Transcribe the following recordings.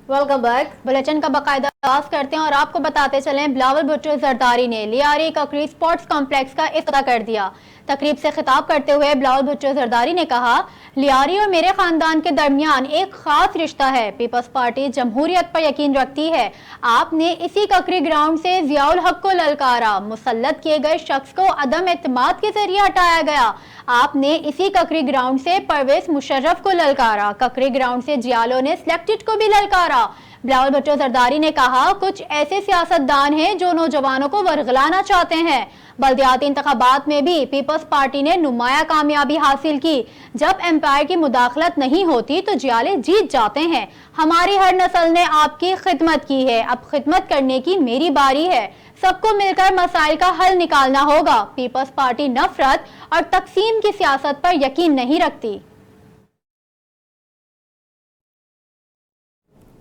Welcome back. Bulletin का बाकायदा आगाज करते हैं और आपको बताते चलें, बिलावल भुट्टो जरदारी ने लियारी ककरी स्पोर्ट्स कॉम्प्लेक्स का इफ्तिताह कर दिया। तकरीब से खिताब करते हुए बिलावल भुट्टो जरदारी ने कहा, लियारी और मेरे खानदान के दरमियान एक खास रिश्ता है। पीपल्स पार्टी जमहूरियत पर यकीन रखती है। आपने इसी ककरी ग्राउंड से जियाउल हक को ललकारा, मुसल्लत किए गए शख्स को अदम एतमाद के जरिए हटाया गया। आपने इसी ककरी ग्राउंड से परवेज मुशर्रफ को ललकारा, ककरी ग्राउंड से जियालो ने सिलेक्टेड को भी ललकारा। बिलावल भुट्टो जरदारी ने कहा, कुछ ऐसे सियासतदान हैं जो नौजवानों को वरगलाना चाहते हैं। बल्दियाती इंतखाबात में भी पीपल्स पार्टी ने नुमाया कामयाबी हासिल की। जब एम्पायर की मुदाखलत नहीं होती तो जियाले जीत जाते हैं। हमारी हर नस्ल ने आपकी खिदमत की है, अब खिदमत करने की मेरी बारी है। सबको मिलकर मसाइल का हल निकालना होगा। पीपल्स पार्टी नफरत और तकसीम की सियासत पर यकीन नहीं रखती।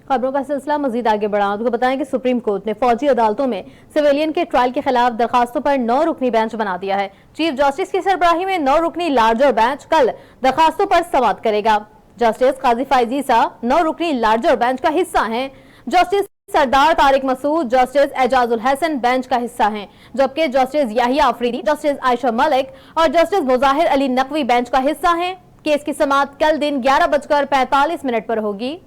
खबरों का सिलसिला मजीद आगे बढ़ा। आपको बताएं कि सुप्रीम कोर्ट ने फौजी अदालतों में सिविलियन के ट्रायल के खिलाफ दरखास्तों पर 9 रुकनी बेंच बना दिया है। चीफ जस्टिस की सरबराही में 9 रुकनी लार्जर बेंच कल दरखास्तों पर समाअत करेगा। जस्टिस काजी फाइज ईसा 9 रुकनी लार्जर बेंच का हिस्सा हैं। जस्टिस सरदार तारिक मसूद, जस्टिस एजाजुल हसन बेंच का हिस्सा हैं, जबकि जस्टिस याहिया अफरीदी, जस्टिस आयशा मलिक और जस्टिस मुजाहिर अली नकवी बेंच का हिस्सा हैं। केस की समाअत कल दिन 11:45 पर होगी।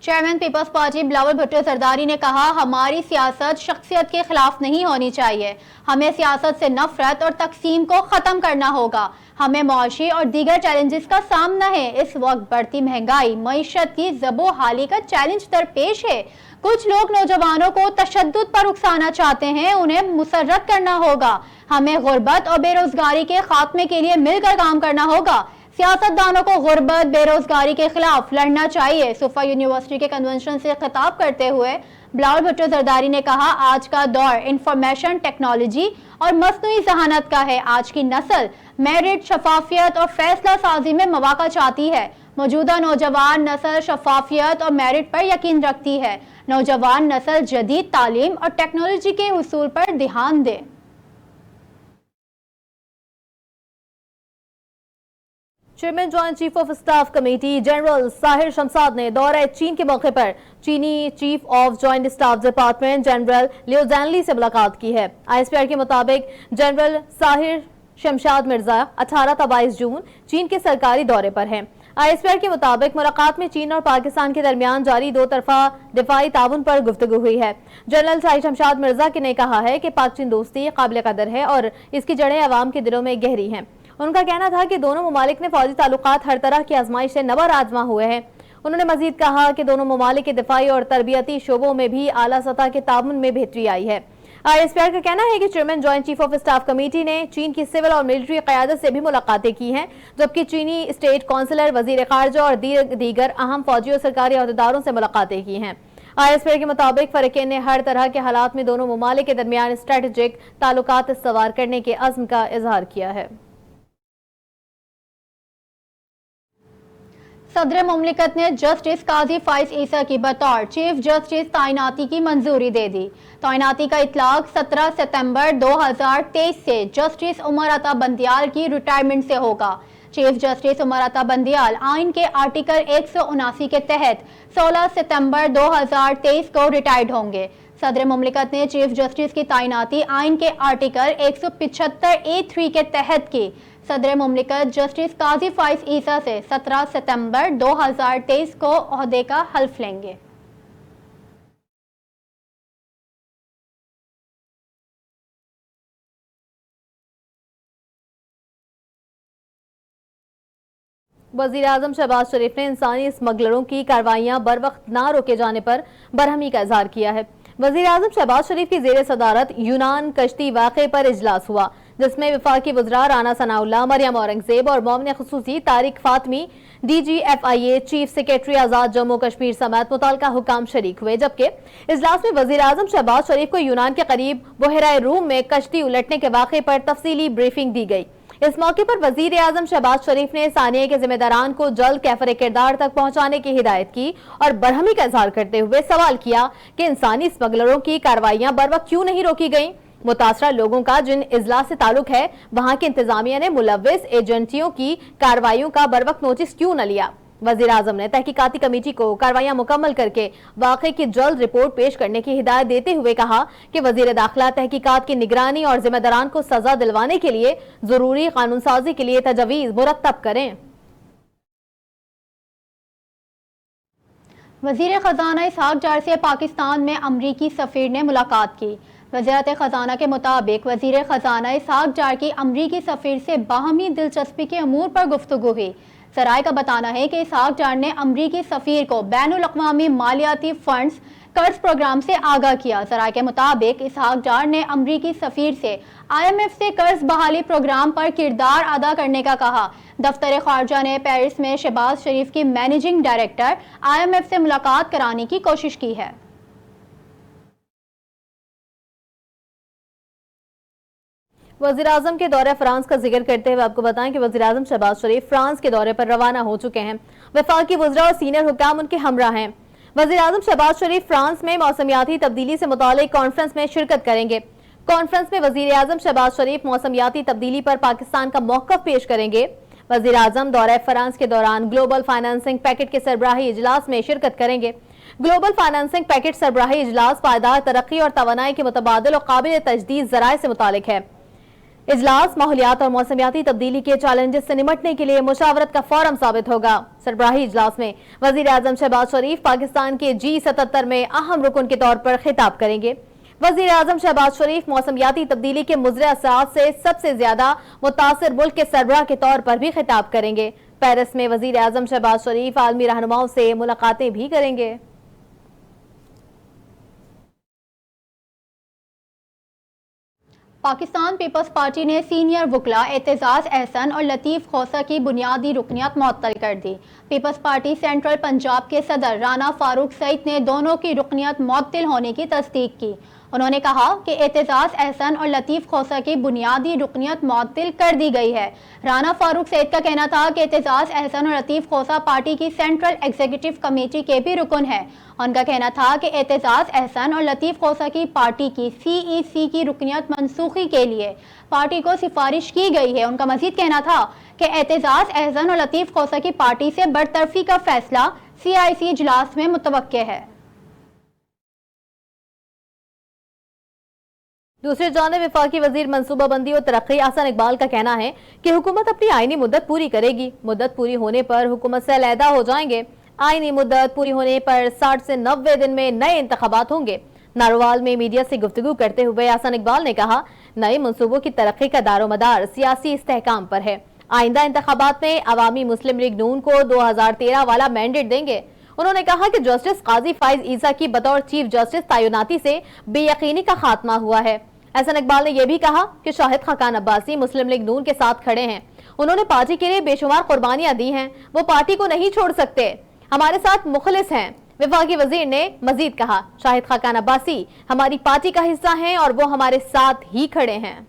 Chairman peoples party Bilawal Bhutto Zardari ने कहा, हमारी सियासत शख्सियत के खिलाफ नहीं होनी चाहिए। हमें सियासत से नफरत और तकसीम को खत्म करना होगा। हमें मुआशी और दीगर चैलेंजेस का सामना है। इस वक्त बढ़ती महंगाई, मईशत की जबो हाली का चैलेंज दरपेश है। कुछ लोग नौजवानों को तशद्दुद पर उकसाना चाहते हैं, उन्हें मुसर्रत करना होगा। हमें गुर्बत और बेरोजगारी के खात्मे के लिए मिलकर काम करना होगा। सियासतदानों को गुर्बत बेरोजगारी के खिलाफ लड़ना चाहिए। सुफा यूनिवर्सिटी के कन्वेंशन से खिताब करते हुए बिलावल भुट्टो जरदारी ने कहा, आज का दौर इंफॉर्मेशन टेक्नोलॉजी और मस्नुई जहानत का है। आज की नस्ल मेरिट, शफाफियत और फैसला साजी में मौका चाहती है। मौजूदा नौजवान नस्ल शफाफियत और मेरिट पर यकीन रखती है। नौजवान नस्ल जदीद तालीम और टेक्नोलॉजी के उसूल पर ध्यान दे। Chairman joint chief of staff committee general Sahir Shamshad ने दौरे चीन के मौके पर चीनी chief of joint staff department general Liu Zhenli से मुलाकात की है। आईएसपीआर के मुताबिक जनरल साहिर शमशाद मिर्जा 18 से 22 जून चीन के सरकारी दौरे पर हैं। आईएसपीआर के मुताबिक मुलाकात में चीन और पाकिस्तान के दरमियान जारी 2 तरफा दिफाई ताउन पर गुफ्तगू हुई है। जनरल साहिर शमशाद मिर्जा ने कहा है कि पाक चीन दोस्ती काबिल कदर है और इसकी जड़ें अवाम के दिलों में गहरी हैं। उनका कहना था कि दोनों ममालिक ने फौजी ताल्लुकात हर तरह की आजमाइश से नवर आजमा हुए हैं। उन्होंने मजीद कहा कि दोनों ममालिक के दिफाई और तरबियती शोबों में भी आला सतह के ताउन में बेहतरी आई है। आईएसपीआर का कहना है कि chairman joint chief of staff committee ने चीन की सिविल और मिलिट्री क़यादत से भी मुलाकातें की हैं, जबकि चीनी स्टेट काउंसलर, वजीर खारजा और दीगर अहम फौजी और सरकारी अहदेदारों से मुलाकातें की हैं। आईएसपीआर के मुताबिक फरीकैन ने हर तरह के हालात में दोनों ममालिक के दरमियान स्ट्रेटेजिक ताल्लुकात इस्तवार करने के अज़्म का इजहार किया है। सदर मुमलिकत ने जस्टिस काजी फाइज ईसा की बतौर चीफ जस्टिस तैनाती की मंजूरी दे दी। तैनाती का इतलाक 17 सितंबर 2023 से जस्टिस उमर अता बंदियाल की रिटायरमेंट से होगा। चीफ जस्टिस उमर अता बंदियाल आइन के आर्टिकल 179 के तहत 16 सितंबर 2023 को रिटायर्ड होंगे। सदर मुमलिकत ने चीफ जस्टिस की तैनाती आइन के आर्टिकल 175A3 के तहत की। सदर मुमलिकत जस्टिस काजी फाइज ईसा से 17 सितंबर 2023 को ओहदे का हल्फ लेंगे। वज़ीर-ए-आज़म शहबाज शरीफ ने इंसानी स्मगलरों की कार्रवाइयां बर वक्त ना रोके जाने पर बरहमी का इजहार किया है। वज़ीर-ए-आज़म शहबाज शरीफ की ज़ेर सदारत यूनान कश्ती वाक़े पर इजलास हुआ, जिसमें वफाकी वज़रा राना सनाउल्लाह, मरियम औरंगज़ेब और मोमिन ख़ुसूसी Tariq Fatmi, DGFIA chief secretary आज़ाद जम्मू कश्मीर समेत मुतल्लिका हुकाम शरीक हुए। जबकि इजलास में वज़ीर-ए-आज़म शहबाज शरीफ को यूनान के करीब बहरा रूम में कश्ती उलटने के वाक़े पर तफसीली ब्रीफिंग दी गई। इस मौके पर वज़ीर-ए-आज़म शहबाज शरीफ ने सानिया के जिम्मेदारान को जल्द कैफर किरदार तक पहुंचाने की हिदायत की और बरहमी का इजहार करते हुए सवाल किया कि इंसानी स्मगलरों की कार्रवाइयां बर वक्त क्यों नहीं रोकी गईं। मुतासरा लोगों का जिन इजलास से ताल्लुक है वहां की इंतजामिया ने मुलव्विस एजेंटियों की कार्रवाइयों का बरवक्त नोटिस क्यों न लिया। वजीर आजम ने तहकीकाती कमेटी को कार्रवाइयां मुकम्मल करके वाक़े की जल्द रिपोर्ट पेश करने की हिदायत देते हुए कहा कि वजीर दाखिला तहकीकात की निगरानी और जिम्मेदारान को सजा दिलवाने के लिए जरूरी कानून साजी के लिए तजवीज़ मुरतब करें। वज़ीर ख़ज़ाना इसहाक डार से पाकिस्तान में अमरीकी सफ़ीर ने मुलाकात की। वज़ारत ख़ज़ाना के मुताबिक वज़ीर ख़ज़ाना इसहाक डार की अमरीकी सफ़ीर से बाहमी दिलचस्पी के अमूर पर गुफ्तगू हुई। ज़राए का बताना है कि इसहाक डार ने अमरीकी सफ़ीर को बैनुल अक़वामी मालियाती फ़ंड्स कर्ज प्रोग्राम से आगाह किया। ज़राए के मुताबिक इसहाक डार ने अमरीकी सफ़ीर से IMF से कर्ज बहाली प्रोग्राम पर किरदार अदा करने का कहा। दफ्तर खारजा ने पेरिस में शहबाज शरीफ की मैनेजिंग डायरेक्टर IMF से मुलाकात कराने की कोशिश की है। वज़ीर आज़म के दौरे फ्रांस का जिक्र करते हुए आपको बताएं कि वज़ीर आज़म शहबाज शरीफ फ्रांस के दौरे पर रवाना हो चुके हैं। वफाकी वज़रा और सीनियर हुक्काम उनके हमरा हैं। वज़ीर आज़म शहबाज शरीफ फ्रांस में मौसमियाती तब्दीली से मुतालिक कॉन्फ्रेंस में शिरकत करेंगे। कॉन्फ्रेंस में वज़ीर आज़म शहबाज शरीफ मौसमियाती तब्दीली पर पाकिस्तान का मौक़िफ़ पेश करेंगे। वज़ीर आज़म दौरे फ्रांस के दौरान ग्लोबल फाइनेंसिंग पैकेट के सरबराही इजलास में शिरकत करेंगे। ग्लोबल फाइनेंसिंग पैकेट सरबराही इजलास पायदार तरक्की और तवानाई के मुतबादिल और काबिल तजदीद ज़राए से मुतालिक है। इजलास माहौलियात और मौसमियाती तब्दीली के चैलेंजेस से निमटने के लिए मुशावरत का फोरम साबित होगा। सरबराही इजलास में वज़ीर आज़म शहबाज शरीफ पाकिस्तान के G77 में अहम रुकन के तौर पर खिताब करेंगे। वज़ीर आज़म शहबाज शरीफ मौसमियाती तब्दीली के मुज़रे असरात से सबसे ज्यादा मुतासिर मुल्क के सरबराह के तौर पर भी खिताब करेंगे। पेरिस में वज़ीर आज़म शहबाज शरीफ आलमी रहनुमाओं से मुलाकातें भी करेंगे। पाकिस्तान पीपल्स पार्टी ने सीनियर वकला एतजाज़ अहसन और लतीफ़ खोसा की बुनियादी रुकनियत मुअत्तल कर दी। पीपल्स पार्टी सेंट्रल पंजाब के सदर राना फारूक सईद ने दोनों की रुकनियत मुअत्तल होने की तस्दीक की। उन्होंने कहा कि एतजाज़ अहसन और लतीफ़ खोसा की बुनियादी रुकनियत मुअत्तल कर दी गई है। राना फारूक सईद का कहना था कि एतजाज़ अहसन और लतीफ़ खोसा पार्टी की सेंट्रल एग्जीक्यूटिव कमेटी के भी रुकन है। उनका कहना था कि एतजाज़ अहसन और लतीफ़ खोसा की पार्टी की CEC की रुकनियत मनसूखी के लिए पार्टी को सिफारिश की गई है। उनका मजीद कहना था कि एतजाज़ अहसन और लतीफ़ खोसा की पार्टी से बरतरफी का फैसला CIC इजलास में मुतवक्के है। दूसरी जानिब वफाकी वजीर मनसूबाबंदी और तरक्की अहसन इकबाल का कहना है कि हुकूमत अपनी आईनी मुद्दत पूरी करेगी। मुद्दत पूरी होने पर हुकूमत से अलहदा हो जाएंगे। आईनी मुद्दत पूरी होने पर 60 से 90 दिन में नए इंतखाबात होंगे। नारोवाल में मीडिया से गुफ्तगू करते हुए अहसन इकबाल ने कहा, नए मनसूबों की तरक्की का दारोमदार सियासी इस्तेहकाम पर है। आइंदा इंतखाबात में अवामी मुस्लिम लीग नून को 2013 वाला मैंडेट देंगे। उन्होंने कहा कि जस्टिस काजी फाइज ईसा की बतौर चीफ जस्टिस तैनाती से बेयकीनी का खात्मा हुआ है। अहसन इकबाल ने यह भी कहा कि शाहिद खाकान अब्बासी मुस्लिम लीग नून के साथ खड़े हैं। उन्होंने पार्टी के लिए बेशुमार कुर्बानियां दी हैं। वो पार्टी को नहीं छोड़ सकते, हमारे साथ मुखलिस हैं। विफाकी वजीर ने मजीद कहा, शाहिद खाकान अब्बासी हमारी पार्टी का हिस्सा हैं और वो हमारे साथ ही खड़े हैं।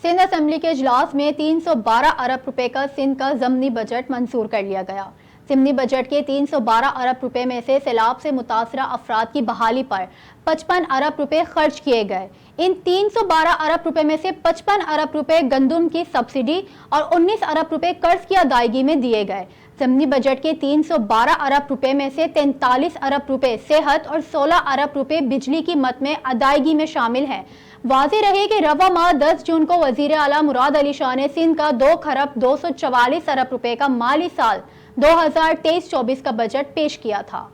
सिंध असेंबली के इजलास में 312 अरब रुपए का सिंध का ज़मनी बजट मंजूर कर लिया गया। ज़मनी बजट के 312 अरब रुपए में से सैलाब से मुतासरा अफराद की बहाली पर 55 अरब रुपए खर्च किए गए। इन 312 अरब रुपए में से 55 अरब रुपए गंदुम की सब्सिडी और 19 अरब रुपए कर्ज की अदायगी में दिए गए। ज़मनी बजट के 312 अरब रुपए में से 43 अरब रुपए सेहत और 16 अरब रुपए बिजली की मद में अदायगी में शामिल हैं। वाज़ेह रहे कि रवा माह 10 जून को वज़ीर आला मुराद अली शाह ने सिंध का 2 खरब 244 अरब रुपए का माली साल 2023-24 का बजट पेश किया था।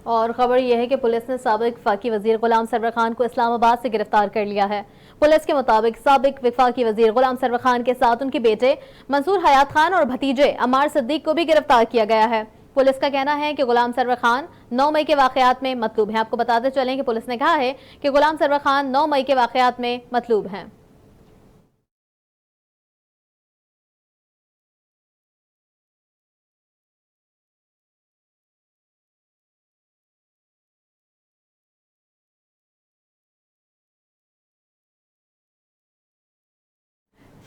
और खबर यह है कि पुलिस ने साबिक वफाकी वजीर गुलाम सरवर खान को इस्लामाबाद से गिरफ्तार कर लिया है। पुलिस के मुताबिक साबिक वफाकी वजीर गुलाम सरवर खान के साथ उनके बेटे मंसूर हयात खान और भतीजे अमार सिद्दीक को भी गिरफ्तार किया गया है। पुलिस का कहना है कि गुलाम सरवर खान 9 मई के वाकयात में मतलूब हैं। आपको बताते चलें कि पुलिस ने कहा है कि गुलाम सरवर खान 9 मई के वाकयात में मतलूब हैं।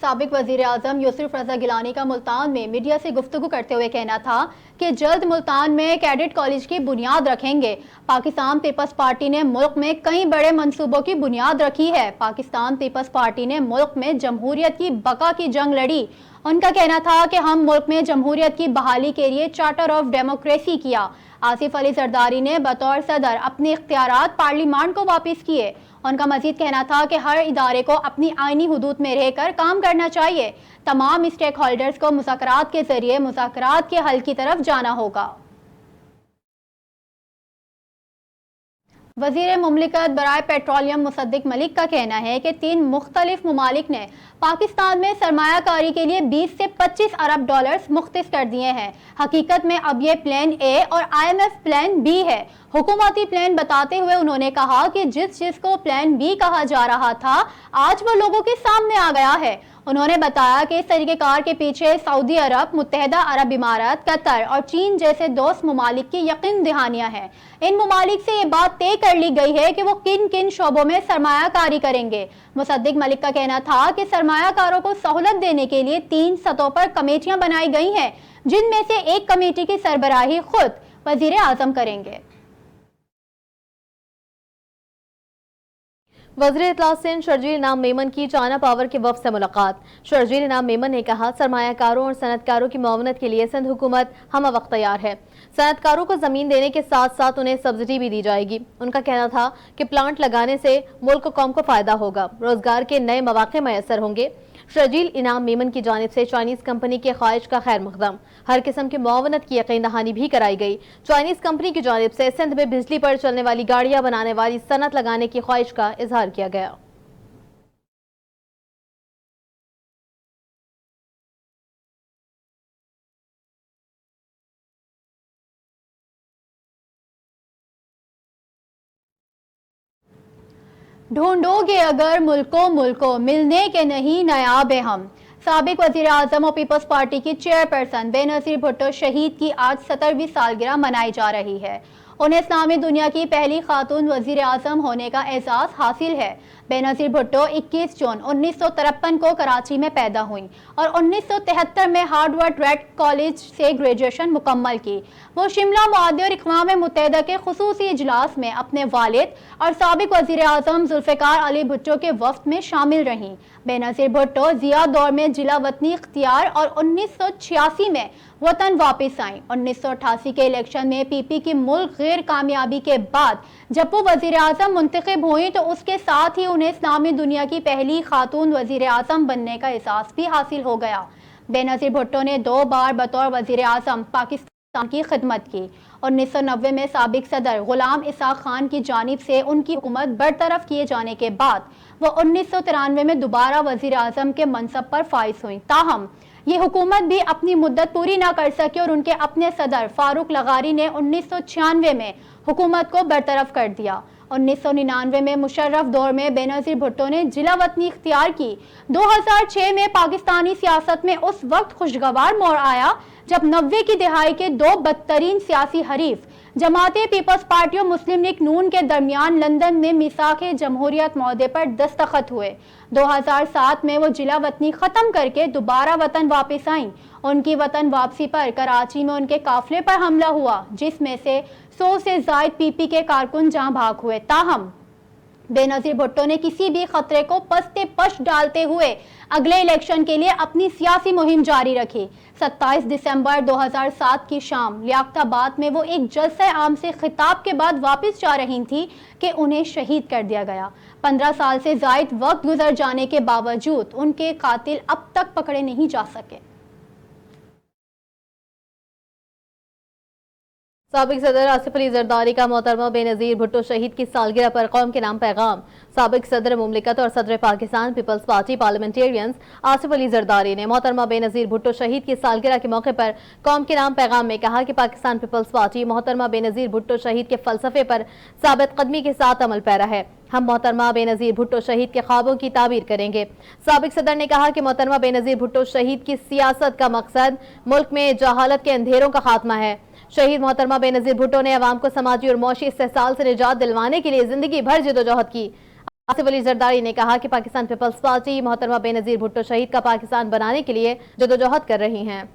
سابق وزیر اعظم یوسف رضا گیلانی کا ملتان میں میڈیا سے گفتگو کرتے ہوئے کہنا تھا کہ جلد ملتان میں کیڈٹ کالج کی بنیاد رکھیں گے۔ پاکستان پیپلز پارٹی نے ملک میں کئی بڑے منصوبوں کی بنیاد رکھی ہے۔ پاکستان پیپلز پارٹی نے ملک میں جمہوریت کی بقا کی جنگ لڑی۔ ان کا کہنا تھا کہ ہم ملک میں جمہوریت کی بحالی کے لیے چارٹر آف ڈیموکریسی کیا۔ آصف علی زرداری نے بطور صدر اپنے اختیارات پارلیمان کو واپس کیے۔ ان کا مزید کہنا تھا کہ ہر ادارے کو اپنی آئینی حدود میں رہ کر کام کرنا چاہیے۔ تمام اسٹیک ہولڈرز کو مذاکرات کے ذریعے مذاکرات کے حل کی طرف جانا ہوگا۔ وزیر مملکت برائے پیٹرولیم مصدق ملک کا کہنا ہے کہ 3 مختلف ممالک نے پاکستان میں سرمایہ کاری کے لیے 20 سے 25 ارب ڈالرز مختص کر دیے ہیں۔ حقیقت میں اب یہ پلان اے اور IMF پلان بی ہے۔ حکومتی پلان بتاتے ہوئے انہوں نے کہا کہ جس کو پلان بی کہا جا رہا تھا آج وہ لوگوں کے سامنے آ گیا ہے۔ انہوں نے بتایا کہ اس طریقہ کار کے پیچھے سعودی عرب، متحدہ عرب امارات، قطر اور چین جیسے دوست ممالک کی یقین دہانیاں ہیں۔ ان ممالک سے یہ بات طے کر لی گئی ہے کہ وہ کن کن شعبوں میں سرمایہ کاری کریں گے۔ مصدق ملک کا کہنا تھا کہ سرمایہ کاروں کو سہولت دینے کے لیے 3 سطحوں پر کمیٹیاں بنائی گئی ہیں، جن میں سے ایک کمیٹی کی سربراہی خود وزیر اعظم کریں گے۔ وزیر اطلاع سندھ شرجیل انعام میمن کی چائنا پاور کے وفد سے ملاقات۔ شرجیل انعام میمن نے کہا سرمایہ کاروں اور صنعت کاروں کی معاونت کے لیے سندھ حکومت ہمہ وقت تیار ہے۔ صنعت کاروں کو زمین دینے کے ساتھ ساتھ انہیں سبسڈی بھی دی جائے گی۔ ان کا کہنا تھا کہ پلانٹ لگانے سے ملک و قوم کو فائدہ ہوگا، روزگار کے نئے مواقع میسر ہوں گے۔ شرجیل انعام میمن کی جانب سے چائنیز کمپنی کے خواہش کا خیر مقدم، ہر قسم کی معاونت کی یقین دہانی بھی کرائی گئی۔ چائنیز کمپنی کی جانب سے سندھ میں بجلی پر چلنے والی گاڑیاں بنانے والی صنعت لگانے کی خواہش کا اظہار کیا گیا۔ ڈھونڈو گے اگر ملکوں ملنے کے نہیں نایاب ہم۔ سابق وزیر اعظم اور پیپلز پارٹی کی چیئرپرسن بے نظیر بھٹو شہید کی آج 70ویں سالگرہ منائی جا رہی ہے۔ انہیں اسلامی دنیا کی پہلی خاتون وزیر اعظم ہونے کا اعزاز حاصل ہے۔ بے نظیر بھٹو 21 جون 1953 کو کراچی میں پیدا ہوئیں اور 1973 میں ہارورڈ ریڈ کالج سے گریجویشن مکمل کی۔ وہ شملہ معاہدے اور اقوام متحدہ کے خصوصی اجلاس میں اپنے والد اور سابق وزیر اعظم ذوالفقار علی بھٹو کے وفد میں شامل رہیں۔ بے نظیر بھٹو ضیاء دور میں جلا وطنی اختیار اور 1986 میں وطن واپس آئیں۔ 1988 کے الیکشن میں پی پی کی ملک غیر کامیابی کے بعد جب وہ وزیر اعظم منتخب ہوئیں تو اس کے ساتھ ہی انہیں اسلامی دنیا کی پہلی خاتون وزیر اعظم بننے کا اعزاز بھی حاصل ہو گیا۔ بے نظیر بھٹو نے 2 بار بطور وزیر اعظم پاکستان کی خدمت کی۔ 1990 میں سابق صدر غلام اسحاق خان کی جانب سے ان کی حکومت برطرف کیے جانے کے بعد وہ 1993 میں دوبارہ وزیر اعظم کے منصب پر فائز ہوئیں۔ تاہم یہ حکومت بھی اپنی مدت پوری نہ کر سکی اور ان کے اپنے صدر فاروق لغاری نے 1996 میں حکومت کو برطرف کر دیا۔ 1999 میں مشرف دور میں بے نظیر بھٹو نے جلا وطنی اختیار کی۔ 2006 میں پاکستانی سیاست میں اس وقت خوشگوار موڑ آیا جب 90 کی دہائی کے 2 بدترین سیاسی حریف جماعت پیپلز پارٹی اور مسلم لیگ نون کے درمیان لندن میں میثاق جمہوریت معاہدے پر دستخط ہوئے۔ 2007 میں وہ جلا وطنی ختم کر کے دوبارہ وطن واپس آئیں۔ ان کی وطن واپسی پر کراچی میں ان کے قافلے پر حملہ ہوا جس میں سے 100 سے زائد پی پی کے کارکن جاں بھاگ ہوئے۔ تاہم بے نظیر بھٹو نے کسی بھی خطرے کو پستے پش ڈالتے ہوئے اگلے الیکشن کے لیے اپنی سیاسی مہم جاری رکھی۔ 27 دسمبر 2007 کی شام لیاقت آباد میں وہ ایک جلسہ عام سے خطاب کے بعد واپس جا رہی تھی کہ انہیں شہید کر دیا گیا۔ 15 سال سے زائد وقت گزر جانے کے باوجود ان کے قاتل اب تک پکڑے نہیں جا سکے۔ سابق صدر آصف علی زرداری کا محترمہ بے نظیر بھٹو شہید کی سالگرہ پر قوم کے نام پیغام۔ سابق صدر مملکت اور صدر Pakistan peoples party parliamentarians Asif Ali Zardari نے محترمہ بے نظیر بھٹو شہید کی سالگرہ کے موقع پر قوم کے نام پیغام میں کہا کہ پاکستان پیپلز پارٹی محترمہ بے نظیر بھٹو شہید کے فلسفے پر ثابت قدمی کے ساتھ عمل پیرا ہے۔ ہم محترمہ بے نظیر بھٹو شہید کے خوابوں کی تعبیر کریں گے۔ سابق صدر نے کہا کہ محترمہ بے نظیر بھٹو شہید کی سیاست کا مقصد ملک میں جہالت کے اندھیروں کا خاتمہ ہے۔ شہید محترمہ بے نظیر بھٹو نے عوام کو سماجی اور معاشی استحصال سے نجات دلوانے کے لیے زندگی بھر جدوجہد کی۔ आसिफ अली जरदारी ने कहा कि पाकिस्तान पीपल्स पार्टी मोहतरमा बेनजीर भुट्टो शहीद का पाकिस्तान बनाने के लिए जदोजहद कर रही है।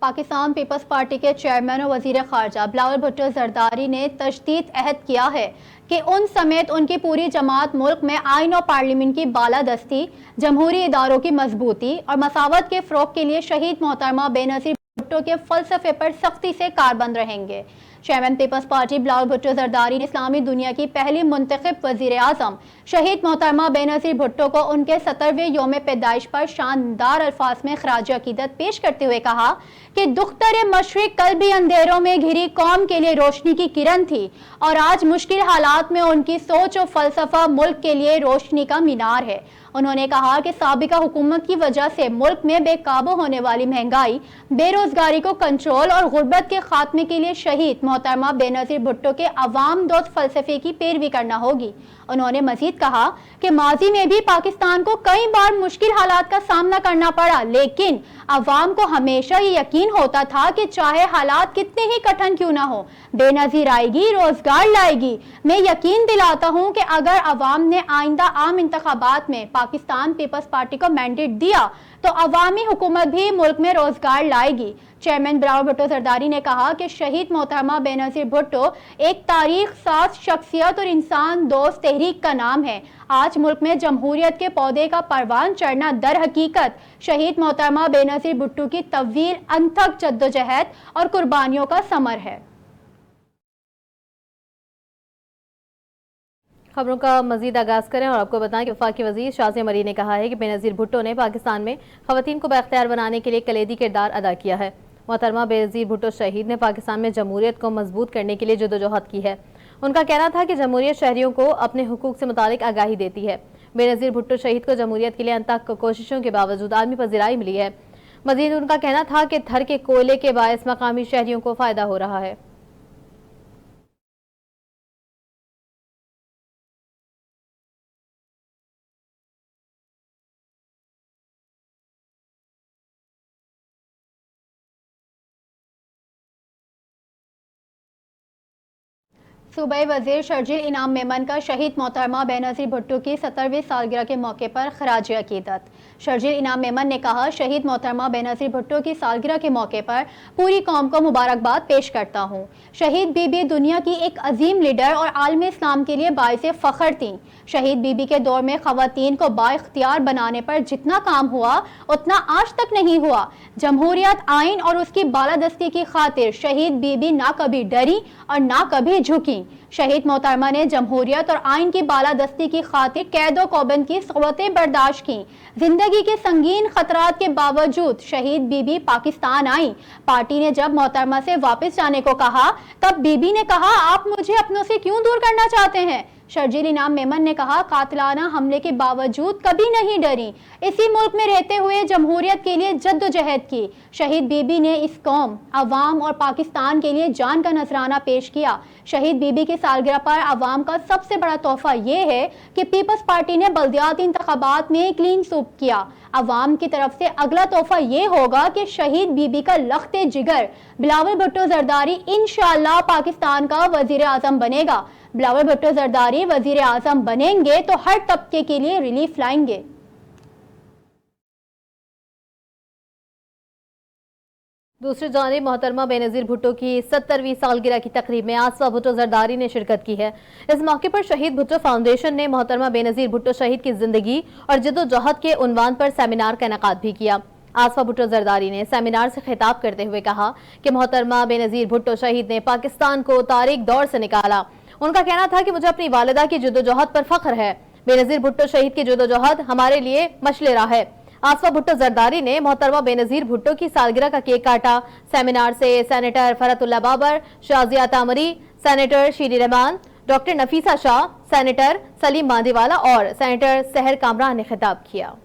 पाकिस्तान पीपल्स पार्टी के चेयरमैन और वजीर खारजा बिलावल भुट्टो जरदारी ने तशदीद अहद किया है कि उन समेत उनकी पूरी जमात मुल्क में आइन और पार्लियामेंट की बालादस्ती, जमहूरी इदारों की मजबूती और मसावत के फ़रोग़ के लिए शहीद मोहतरमा बेनज़ीर भुट्टो के फ़लसफ़े पर सख्ती से कारबंद रहेंगे। Chairman peoples party Bilawal Bhutto Zardari ने इस्लामी दुनिया की पहली मुंतखब वज़ीर आज़म शहीद मोहतरमा बेनज़ीर भुट्टो को उनके 70वें योम पैदाइश पर शानदार अल्फाज में खराज अकीदत पेश करते हुए कहा कि दुख्तर मशरिक कल भी अंधेरों में घिरी कौम के लिए रोशनी की किरण थी और आज मुश्किल हालात में उनकी सोच और फलसफा मुल्क के लिए रोशनी का मीनार है। उन्होंने कहा कि साबिका हुकूमत की वजह से मुल्क में बेकाबू होने वाली महंगाई, बेरोजगारी को कंट्रोल और गुर्बत के खात्मे के लिए शहीद मोहतरमा बेनज़ीर भुट्टो के अवाम दोस्त फलसफे की पैरवी करना होगी। उन्होंने मजीद कहा कि माजी में भी पाकिस्तान को कई बार मुश्किल हालात का सामना करना पड़ा, लेकिन अवाम को हमेशा ये यकीन होता था कि चाहे हालात कितने ही कठिन क्यों ना हो, बेनज़ीर आएगी, रोजगार लाएगी। मैं यकीन दिलाता हूं कि अगर अवाम ने आइंदा आम इंतखाबात में पाकिस्तान पीपल्स पार्टी को मैंडेट दिया तो अवामी हुकूमत भी मुल्क में रोजगार लाएगी। चेयरमैन बिलावल भुट्टो जरदारी ने कहा कि शहीद मोहतरमा बेनज़ीर भुट्टो एक तारीख साज शख्सियत और इंसान दोस्त तहरीक का नाम है। आज मुल्क में जमहूरियत के पौधे का परवान चढ़ना दर हकीकत शहीद मोहतरमा बेनज़ीर भुट्टो की तवील अनथक जद्दोजहद और कुर्बानियों का समर है। खबरों का मजीद आगाज करें और आपको बताएं कि वफाकी वजीर शाज़िया मरी ने कहा है कि बेनज़ीर भुट्टो ने पाकिस्तान में खवातीन को बाख्तियार बनाने के लिए कलीदी किरदार अदा किया है। मोहतरमा बेनज़ीर भुट्टो शहीद ने पाकिस्तान में जमहूरियत को मजबूत करने के लिए जदोजहद की है। उनका कहना था कि जमहूरियत शहरियों को अपने हुकूक से मुतालिक आगाही देती है। बेनज़ीर भुट्टो शहीद को जमहूरियत के लिए अनथक कोशिशों के बावजूद आलमी पज़ीराई मिली है। मजीद उनका कहना था कि थर के कोयले के बायस मकामी शहरियों को फ़ायदा हो रहा है। सूबाई वज़ीर शर्जील इनाम मेमन का शहीद मोहतरमा बेनज़ीर भुट्टो की 70वीं सालगिरह के मौके पर खराज अकीदत। शर्जील इनाम मेमन ने कहा, शहीद मोहतरमा बेनज़ीर भुट्टो की सालगिरह के मौके पर पूरी कौम को मुबारकबाद पेश करता हूँ। शहीद बीबी दुनिया की एक अजीम लीडर और आलम इस्लाम के लिए बाइसे फ़ख्र थीं। शहीद बीबी के दौर में ख़वातीन को बाइख्तियार बनाने पर जितना काम हुआ उतना आज तक नहीं हुआ। जमहूरियत, आइन और उसकी बालादस्ती की खातिर शहीद बीबी ना कभी डरी और ना कभी झुकी। शहीद मोहतरमा ने जमहूरियत और आइन की बालादस्ती की खातिर कैद कौबंद की क़ुव्वतें बर्दाश्त की। जिंदगी के संगीन खतरात के बावजूद शहीद बीबी पाकिस्तान आई। पार्टी ने जब मोहतरमा से वापस जाने को कहा तब बीबी ने कहा, आप मुझे अपनों से क्यों दूर करना चाहते हैं? शर्जील इनाम मेमन ने कहा, कातिलाना हमले के बावजूद कभी नहीं डरी। इसी मुल्क में रहते हुए जमहूरियत के लिए जद्दोजहद की। शहीद बीबी ने इस कौम, अवाम और पाकिस्तान के लिए जान का नजराना पेश किया। शहीद बीबी की सालगिरह पर अवाम का सबसे बड़ा तोहफा ये है कि पीपल्स पार्टी ने बल्दियाती इंतखाबात में क्लीन स्वीप किया। अवाम की तरफ से अगला तोहफा ये होगा कि शहीद बीबी का लख्ते जिगर बिलावल भुट्टो जरदारी इंशाअल्लाह पाकिस्तान का वजीर आजम बनेगा। बिलावल भुट्टो जरदारी वजीर आजम बनेंगे तो हर तबके के लिए रिलीफ लाएंगे। दूसरी जानिब मोहतरमा बेनज़ीर भुट्टो की 70वीं सालगिरह की तकरीब में आसफा भुट्टो जरदारी ने शिरकत की है। इस मौके पर शहीद भुट्टो फाउंडेशन ने मोहतरमा बेनज़ीर भुट्टो शहीद की जिंदगी और जद्दोजहद के उन्वान पर सेमिनार का इनेकाद भी किया। आसफा भुट्टो जरदारी ने सेमिनार से खिताब करते हुए कहा कि मोहतरमा बेनज़ीर भुट्टो शहीद ने पाकिस्तान को तारीख दौर से निकाला। उनका कहना था कि मुझे अपनी वालिदा की जद्दोजहद पर फख्र है। बेनज़ीर भुट्टो शहीद की जद्दोजहद हमारे लिए मशले राह है। आसफा भुट्टो जरदारी ने मोहतरमा बेनज़ीर भुट्टो की सालगिरह का केक काटा। सेमिनार से सेनेटर फरहतुल्लाह बाबर, शाज़िया तामरी, सेनेटर शीरी रहमान, डॉक्टर नफीसा शाह, सेनेटर सलीम मांदीवाला और सेनेटर सहर कामरान ने खिताब किया।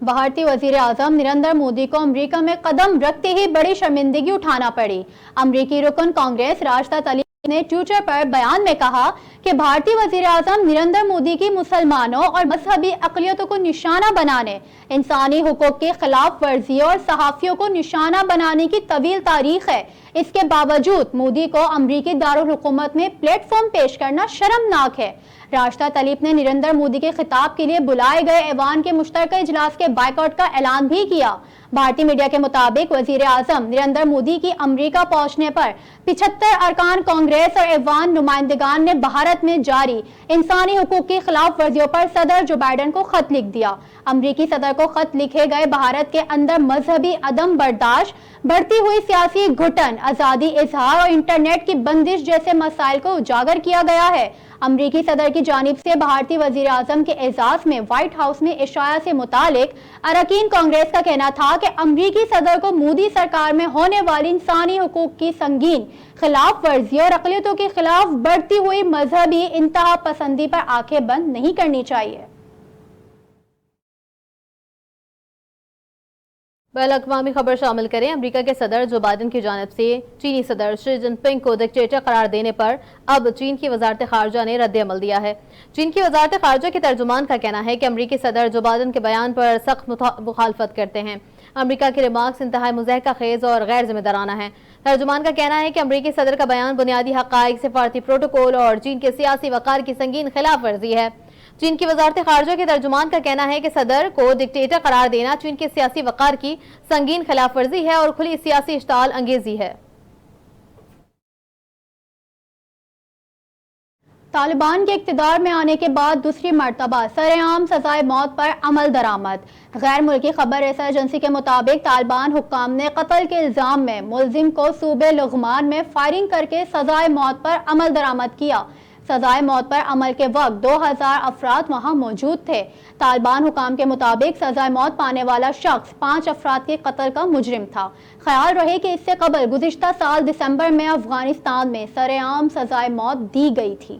भारतीय वजीर आजम नरेंद्र मोदी को अमरीका में कदम रखते ही बड़ी शर्मिंदगी उठाना पड़ी। अमरीकी रुकन कांग्रेस राजदा نے ٹویٹر پر بیان میں کہا کہ بھارتی وزیر اعظم نریندر مودی کی مسلمانوں اور مذہبی اقلیتوں کو نشانہ بنانے، انسانی حقوق کی خلاف ورزی اور صحافیوں کو نشانہ بنانے کی طویل تاریخ ہے۔ اس کے باوجود مودی کو امریکی دارالحکومت میں پلیٹ فارم پیش کرنا شرمناک ہے۔ راستہ طلیب نے نریندر مودی کے خطاب کے لیے بلائے گئے ایوان کے مشترکہ اجلاس کے بائیکاٹ کا اعلان بھی کیا۔ بھارتی میڈیا کے مطابق وزیر اعظم نریندر مودی کی امریکہ پہنچنے پر 75 ارکان کانگریس اور ایوان نمائندگان نے بھارت میں جاری انسانی حقوق کی خلاف ورزیوں پر صدر جو بائیڈن کو خط لکھ دیا۔ امریکی صدر کو خط لکھے گئے بھارت کے اندر مذہبی عدم برداشت، بڑھتی ہوئی سیاسی گھٹن، آزادی اظہار اور انٹرنیٹ کی بندش جیسے مسائل کو اجاگر کیا گیا ہے۔ امریکی صدر کی جانب سے بھارتی وزیر اعظم کے اعزاز میں وائٹ ہاؤس میں عشاء سے متعلق اراکین کانگریس کا کہنا تھا کہ امریکی صدر کو مودی سرکار میں ہونے والی انسانی حقوق کی سنگین خلاف ورزی اور اقلیتوں کے خلاف بڑھتی ہوئی مذہبی انتہا پسندی پر آنکھیں بند نہیں کرنی چاہیے۔ بین الاقوامی خبر شامل کریں۔ امریکہ کے صدر جو بائیڈن کی جانب سے چینی صدر شی جن پنگ کو ڈکٹیٹر قرار دینے پر اب چین کی وزارت خارجہ نے رد عمل دیا ہے۔ چین کی وزارت خارجہ کے ترجمان کا کہنا ہے کہ امریکی صدر جو بائیڈن کے بیان پر سخت مخالفت کرتے ہیں۔ امریکہ کے ریمارکس انتہائی مضحکہ خیز اور غیر ذمہ دارانہ ہیں۔ ترجمان کا کہنا ہے کہ امریکی صدر کا بیان بنیادی حقائق، سفارتی پروٹوکول اور چین کے سیاسی وقار کی سنگین خلاف ورزی ہے۔ چین کی وزارت خارجہ کے ترجمان کا کہنا ہے کہ صدر کو ڈکٹیٹر قرار دینا چین کے سیاسی وقار کی سنگین خلاف ورزی ہے اور کھلی سیاسی اشتعال انگیزی ہے۔ طالبان کے اقتدار میں آنے کے بعد دوسری مرتبہ سرعام سزائے موت پر عمل درآمد۔ غیر ملکی خبر رساں ایجنسی کے مطابق طالبان حکام نے قتل کے الزام میں ملزم کو صوبے لغمان میں فائرنگ کر کے سزائے موت پر عمل درآمد کیا۔ سزائے موت پر عمل کے وقت 2000 افراد وہاں موجود تھے۔ طالبان حکام کے مطابق سزائے موت پانے والا شخص 5 افراد کے قتل کا مجرم تھا۔ خیال رہے کہ اس سے قبل گزشتہ سال دسمبر میں افغانستان میں سرعام سزائے موت دی گئی تھی۔